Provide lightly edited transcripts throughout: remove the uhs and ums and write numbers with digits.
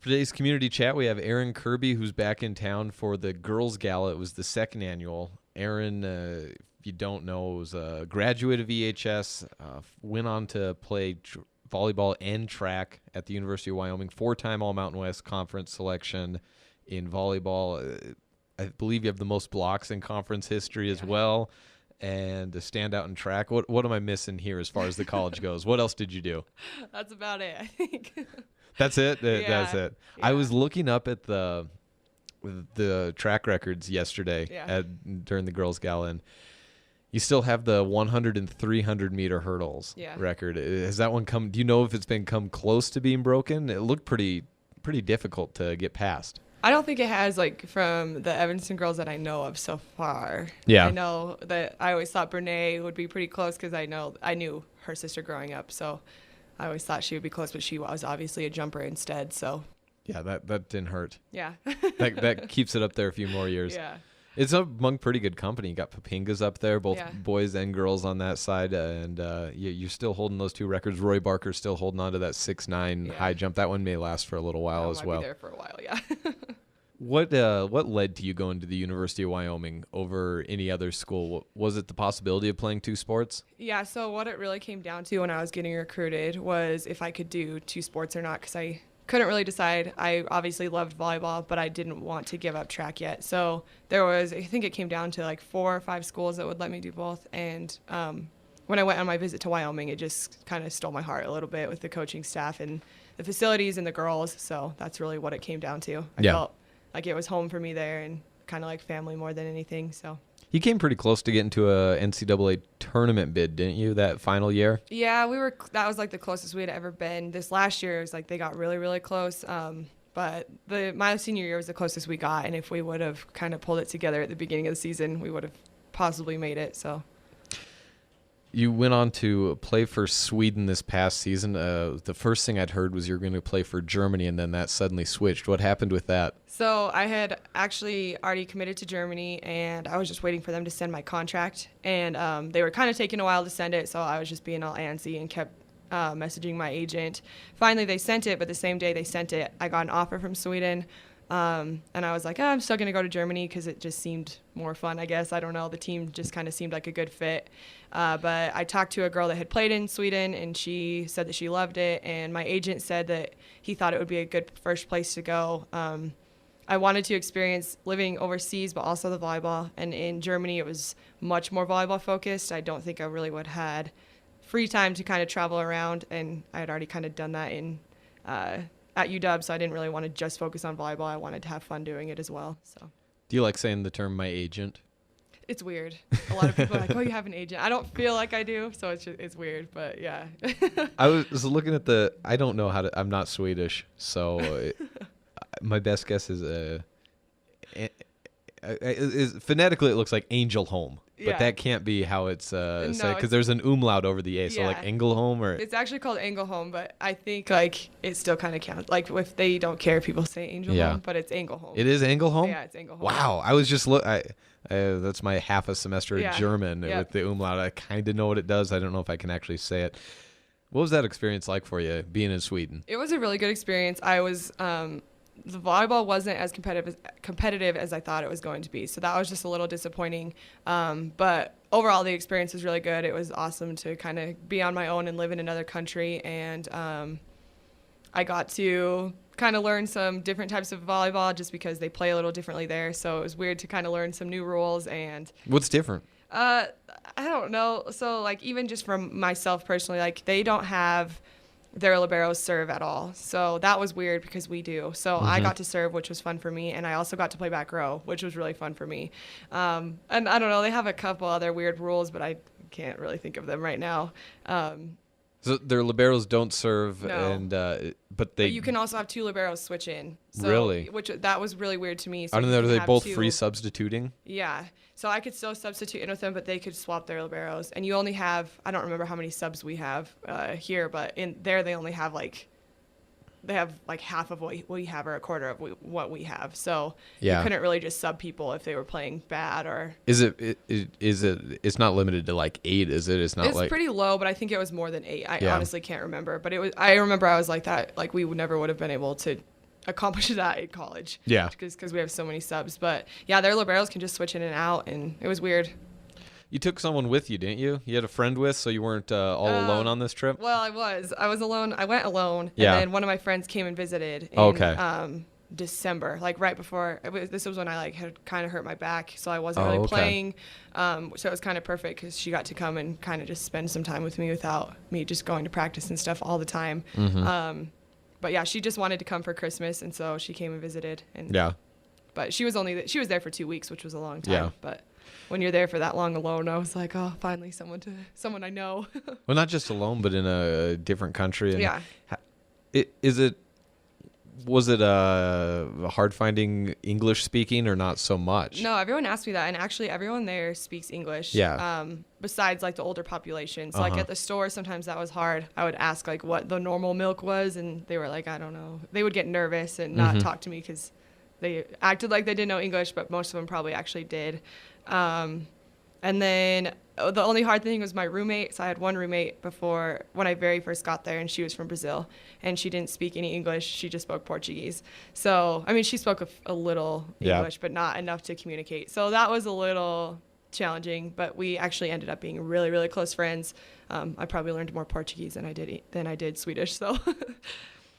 For today's community chat, we have Aaron Kirby, who's back in town for the Girls Gala. It was the second annual. Aaron, if you don't know, was a graduate of EHS, went on to play volleyball and track at the University of Wyoming, 4-time All-Mountain West Conference selection in volleyball. I believe you have the most blocks in conference history as well, and a standout in track. What am I missing here as far as the college goes? What else did you do? That's about it, I think. That's it? Yeah. That's it. Yeah. I was looking up at the track records yesterday during the Girls Gala, and you still have the 100 and 300 meter hurdles record. Has that one come? Do you know if it's come close to being broken? It looked pretty difficult to get past. I don't think it has, like, from the Evanston girls that I know of so far. Yeah. I know that I always thought Brene would be pretty close because I knew her sister growing up, so I always thought she would be close, but she was obviously a jumper instead, so. Yeah, that didn't hurt. Yeah. that keeps it up there a few more years. Yeah. It's among pretty good company. You got Papinga's up there, both boys and girls on that side, and you're still holding those two records. Roy Barker's still holding on to that 6'9" high jump. That one may last for a little while as well. Might be there for a while, yeah. What led to you going to the University of Wyoming over any other school? Was it the possibility of playing two sports? Yeah, so what it really came down to when I was getting recruited was if I could do two sports or not, because I couldn't really decide. I obviously loved volleyball, but I didn't want to give up track yet. So I think it came down to like 4 or 5 schools that would let me do both. And when I went on my visit to Wyoming, it just kind of stole my heart a little bit with the coaching staff and the facilities and the girls. So that's really what it came down to. I felt like it was home for me there and kind of like family more than anything. So you came pretty close to getting to a NCAA tournament bid, didn't you, that final year? Yeah, that was like the closest we had ever been. This last year, it was like they got really, really close. But my senior year was the closest we got. And if we would have kind of pulled it together at the beginning of the season, we would have possibly made it. So. You went on to play for Sweden this past season. The first thing I'd heard was you were going to play for Germany, and then that suddenly switched. What happened with that? So I had actually already committed to Germany, and I was just waiting for them to send my contract. And they were kind of taking a while to send it, so I was just being all antsy and kept messaging my agent. Finally, they sent it, but the same day they sent it, I got an offer from Sweden. And I was like, I'm still going to go to Germany because it just seemed more fun, I guess. I don't know. The team just kind of seemed like a good fit. But I talked to a girl that had played in Sweden, and she said that she loved it. And my agent said that he thought it would be a good first place to go. I wanted to experience living overseas, but also the volleyball. And in Germany, it was much more volleyball focused. I don't think I really would have had free time to kind of travel around. And I had already kind of done that at UW, so I didn't really want to just focus on volleyball. I wanted to have fun doing it as well. So, do you like saying the term "my agent"? It's weird. A lot of people are like, "Oh, you have an agent." I don't feel like I do, so it's weird. But yeah. I was looking at I don't know how to. I'm not Swedish, so my best guess is phonetically it looks like Angel Home. But that can't be how it's said, because there's an umlaut over the A. So like Engelholm, or it's actually called Engelholm, but I think like it still kind of counts. Like if they don't care if people say Angelholm, but it's Engelholm. It is Engelholm? Yeah, it's Engelholm. Wow, I was just that's my half a semester of German with the umlaut. I kind of know what it does. I don't know if I can actually say it. What was that experience like for you being in Sweden? It was a really good experience. I was the volleyball wasn't as competitive as I thought it was going to be. So that was just a little disappointing. But overall, the experience was really good. It was awesome to kind of be on my own and live in another country. And I got to kind of learn some different types of volleyball just because they play a little differently there. So it was weird to kind of learn some new rules. And what's different? I don't know. So like even just from myself personally, like they don't have their liberos serve at all. So that was weird because we do. So I got to serve, which was fun for me. And I also got to play back row, which was really fun for me. And I don't know, they have a couple other weird rules, but I can't really think of them right now. So their liberos don't serve, but you can also have 2 liberos switch in. So, really? That was really weird to me. So I don't know, are they both free substituting? Yeah. So I could still substitute in with them, but they could swap their liberos. And you only have, I don't remember how many subs we have here, but in there they only have they have like half of what we have or a quarter of what we have. So you couldn't really just sub people if they were playing bad or. It's not limited to like 8, is it? It's pretty low, but I think it was more than 8. I honestly can't remember, but I remember I was like that. Like we never would have been able to accomplish that in college. Yeah. Because we have so many subs. But yeah, their liberos can just switch in and out, and it was weird. You took someone with you, didn't you? You had a friend with, so you weren't all alone on this trip? Well, I was alone. I went alone, Yeah. and then one of my friends came and visited in December, like right before. This was when I like had kind of hurt my back, so I wasn't really playing. So it was kind of perfect because she got to come and kind of just spend some time with me without me just going to practice and stuff all the time. Mm-hmm. But yeah, she just wanted to come for Christmas, and so she came and visited. And Yeah. But she was there for 2 weeks, which was a long time. Yeah. But when you're there for that long alone, I was like, oh, finally someone I know. Well, not just alone, but in a different country. And Yeah. Was it hard finding English speaking or not so much? No, everyone asked me that, and actually everyone there speaks English. Yeah. Besides like the older population. So like at the store, sometimes that was hard. I would ask like what the normal milk was, and they were like, I don't know. They would get nervous and not talk to me because they acted like they didn't know English, but most of them probably actually did. And then the only hard thing was my roommate. So I had one roommate when I very first got there, and she was from Brazil, and she didn't speak any English. She just spoke Portuguese. So, I mean, she spoke a little English, but not enough to communicate. So that was a little challenging, but we actually ended up being really, really close friends. I probably learned more Portuguese than I did Swedish. So.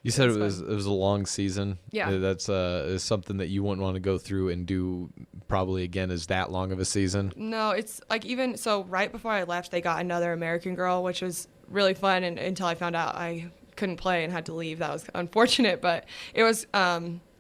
You said it was a long season. Yeah. That's is something that you wouldn't want to go through and do probably again is that long of a season. No, it's like even so right before I left, they got another American girl, which was really fun. And until I found out I couldn't play and had to leave, that was unfortunate. But it was,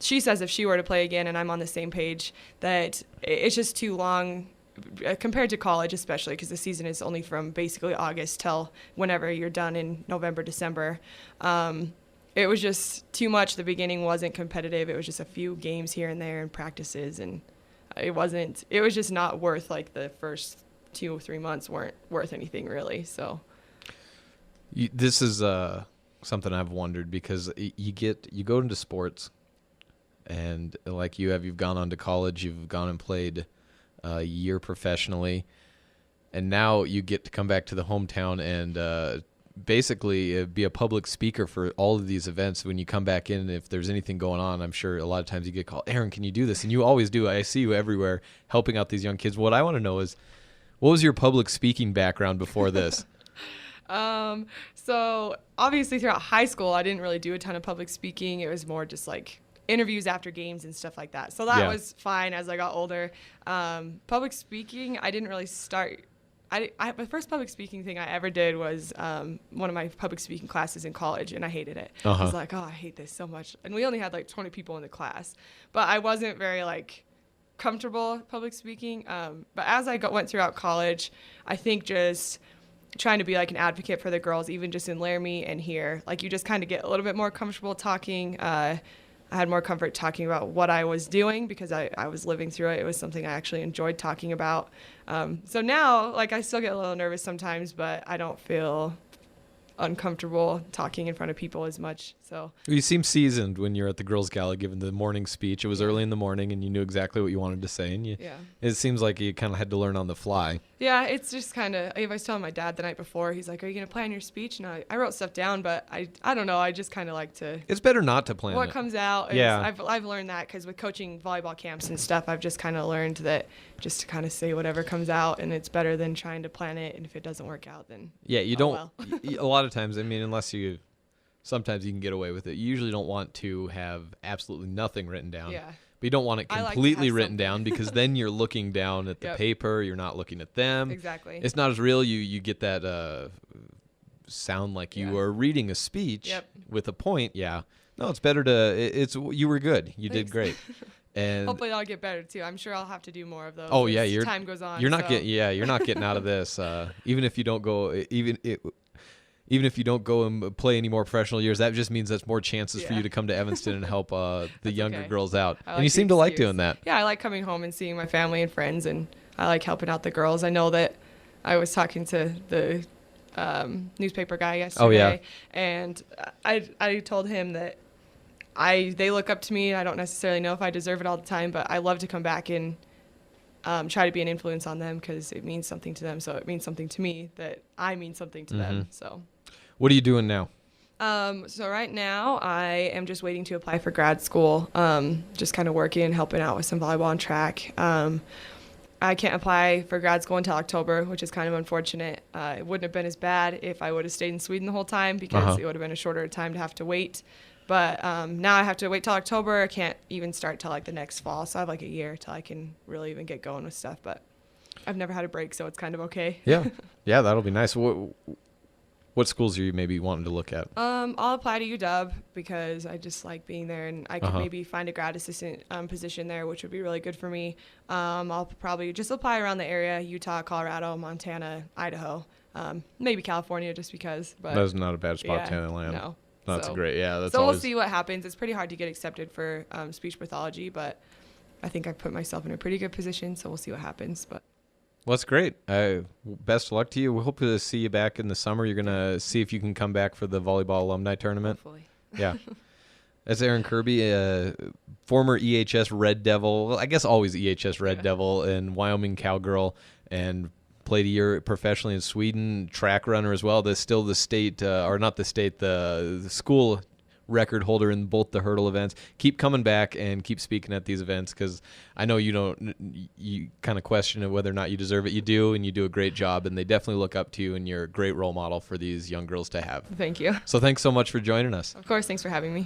she says if she were to play again and I'm on the same page, that it's just too long compared to college, especially because the season is only from basically August till whenever you're done in November, December. It was just too much. The beginning wasn't competitive. It was just a few games here and there and practices, and it was just not worth, like, the first 2 or 3 months weren't worth anything really. So this is something I've wondered because you go into sports, and like you've gone on to college, you've gone and played a year professionally, and now you get to come back to the hometown and basically be a public speaker for all of these events. When you come back in, if there's anything going on, I'm sure a lot of times you get called, Aaron, can you do this? And you always do. I see you everywhere helping out these young kids. What I want to know is, what was your public speaking background before this? So obviously throughout high school, I didn't really do a ton of public speaking. It was more just like interviews after games and stuff like that. So that was fine as I got older. Public speaking, I didn't really start. The first public speaking thing I ever did was one of my public speaking classes in college, and I hated it. I was like, oh, I hate this so much. And we only had like 20 people in the class, but I wasn't very like comfortable public speaking. But as I went throughout college, I think just trying to be like an advocate for the girls, even just in Laramie and here, like you just kind of get a little bit more comfortable talking. I had more comfort talking about what I was doing because I was living through it. It was something I actually enjoyed talking about. So now, like, I still get a little nervous sometimes, but I don't feel uncomfortable talking in front of people as much. So you seem seasoned when you're at the girls' gala giving the morning speech. It was early in the morning, and you knew exactly what you wanted to say. And it seems like you kind of had to learn on the fly. Yeah, it's just kind of. I was telling my dad the night before. He's like, "Are you gonna plan your speech?" And I wrote stuff down, but I don't know. I just kind of like to. It's better not to plan what it. comes out. I've learned that because with coaching volleyball camps and stuff, I've just kind of learned that just to kind of say whatever comes out, and it's better than trying to plan it. And if it doesn't work out, then you don't. Well. A lot of times, I mean, unless you. Sometimes you can get away with it. You usually don't want to have absolutely nothing written down. Yeah. But you don't want it completely written down because then you're looking down at the paper. You're not looking at them. Exactly. It's not as real. You get that sound like you are reading a speech with a point. Yeah. No, it's better to. You were good. You did great. And hopefully I'll get better too. I'm sure I'll have to do more of those. Oh yeah, as time goes on. You're not you're not getting out of this. Even if you don't go. Even if you don't go and play any more professional years, that just means that's more chances for you to come to Evanston and help the younger girls out. And you seem to like doing that. Yeah, I like coming home and seeing my family and friends, and I like helping out the girls. I know that I was talking to the newspaper guy yesterday, and I told him that they look up to me. I don't necessarily know if I deserve it all the time, but I love to come back and try to be an influence on them because it means something to them. So it means something to me that I mean something to them. So. What are you doing now? So right now I am just waiting to apply for grad school. Just kind of working and helping out with some volleyball and track. I can't apply for grad school until October, which is kind of unfortunate. It wouldn't have been as bad if I would have stayed in Sweden the whole time because it would have been a shorter time to have to wait. But now I have to wait till October. I can't even start till like the next fall. So I have like a year till I can really even get going with stuff. But I've never had a break, so it's kind of okay. Yeah. Yeah, that'll be nice. What schools are you maybe wanting to look at? I'll apply to UW because I just like being there, and I could maybe find a grad assistant position there, which would be really good for me. I'll probably just apply around the area: Utah, Colorado, Montana, Idaho, maybe California, just because. But That's not a bad spot to land. No, that's great. Yeah, that's. So always... we'll see what happens. It's pretty hard to get accepted for speech pathology, but I think I've put myself in a pretty good position. So we'll see what happens. But. Well, that's great. Best of luck to you. We hope to see you back in the summer. You're going to see if you can come back for the volleyball alumni tournament. Hopefully. Yeah. That's Erin Kirby, former EHS Red Devil. Well, I guess always EHS Red Devil and Wyoming Cowgirl, and played a year professionally in Sweden. Track runner as well. That's still the state, or not the state, the school record holder in both the hurdle events. Keep coming back and keep speaking at these events, because I know you kind of question whether or not you deserve it. You do, and you do a great job, and they definitely look up to you, and you're a great role model for these young girls to have. Thank you. So thanks so much for joining us. Of course, thanks for having me.